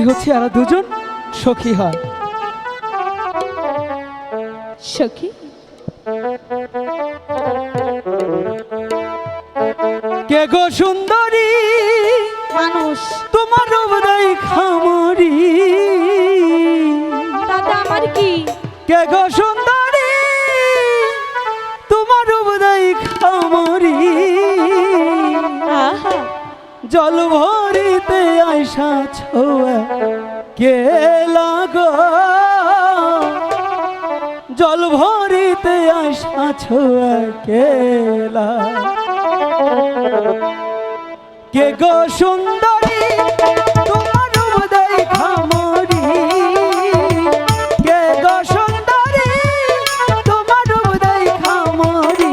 হচ্ছে আর দুজন সখী হয়। সখী কে গো সুন্দরী মানুষ তোমার হৃদয় খামরি, দাদা আমার কি? কে গো সুন্দরী তোমার হৃদয় খামরি, আহা জল ভরিতে আইসা ছোয়া কে লাগো, জল ভরিতে আইসা ছোয়া কেলা, কে গো সুন্দরী তোমার হৃদয় খামরি, কে গো সুন্দরী তোমার হৃদয় খামরি,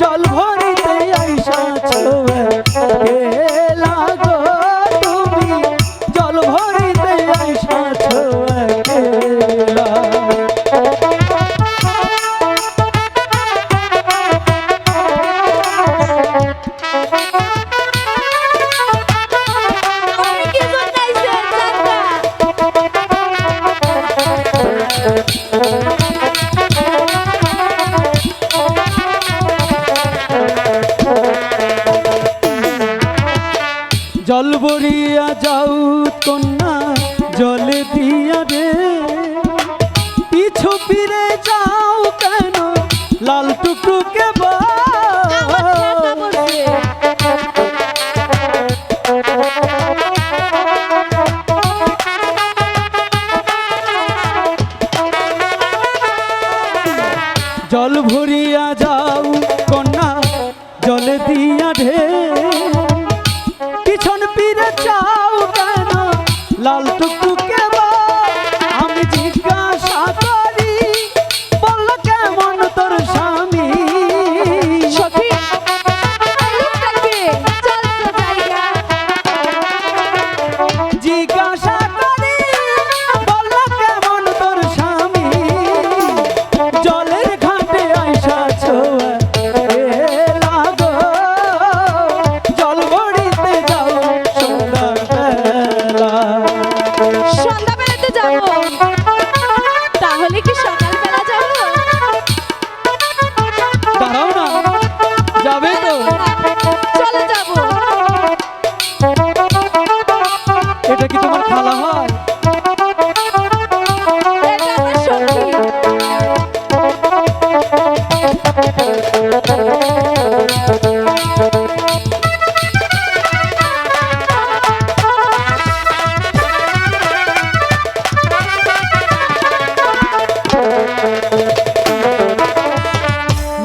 জল ভরিতে আইসা ছোয়া কে লাগো, তুমি জল ভরিতে আইসা ছোয়া কেলা। আপনি কি জন্মাইছেন দাদা? জল বরিয়া যাও কন্যা জলে দিয়া রে, পিছু ফিরে যাও কেন লাল টুকটুকে বা, আমার ঠান্ডা পড়ছে। জল ভরিয়া যাও কন্যা জলে দিয়া ঢে, পিছন ফিরে যাও কেন লাল টুকটুকে বা, আমি জিজ্ঞাসা করি বলল কেমন তোর স্বামী, সখী লোকটাকে চল তো জায়গা। জিজ্ঞাসা করি বলল কেমন তোর স্বামী, জলের ঘাটে আইসা ছোয়া কে লাগো, জল ভরিতে যাও সন্ধ্যাবেলা। সন্ধ্যাবেলাতে যাবো, তাহলে কি সকালবেলা যাবো? দাঁড়াও না, যাবে তো? চলো যাবো। এটা কি তোমার খালা হয়? এটা আমার সখী।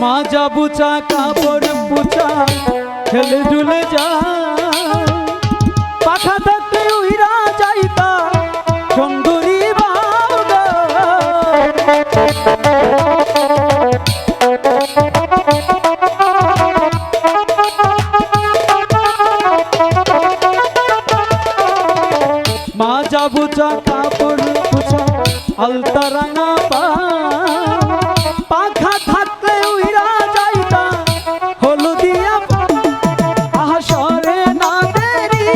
মাজা বুচা কাপড় পুচা খেলে ঝুলে যা, পাখা থাকতে উইরা যাইতা সুন্দরী বাউগা, মাজা বুচা কাপড় পুচা আলতা রাঙা পা, পাখা থাকলে উইরা যাইতা হলুদিয়া পা, আহা সরে না দেরি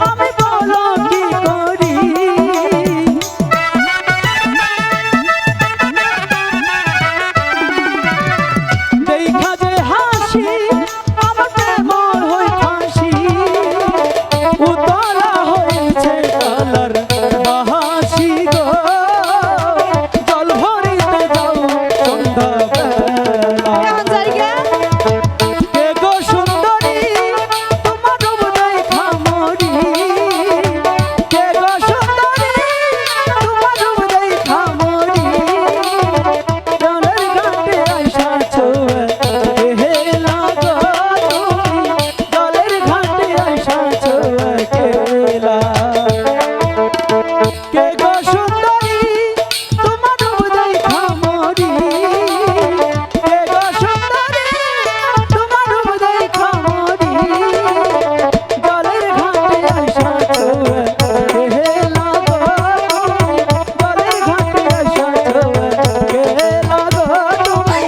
আমি বলো কি করি, দেখা যে হাসি আমার প্রেমর হই ফাঁসি, উতলা হয়েছে কালার বাহাসি গো, জল ভরিতে যাও সন্ধ্যাবেলা। কেমন জায়গা? কে গো সুন্দরী তোমার হৃদয় খামরি, কে গো সুন্দরী তোমার হৃদয় খামরি, জলের ঘাটে আইসা ছোয়া কে লাগো, তুমি জলের ঘাটে আইসা ছোয়া কেলা, কে গো সুন্দরী তোমার হৃদয় খামরি, কে গো সুন্দরী তোমার হৃদয় খামরি, জলের ঘাটে আইসা ছোয়া কে লাগো, জলের ঘাটে আইসা ছোয়া কে লাগো, তুমি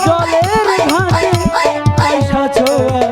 জলের ঘাটে আইসা ছোয়া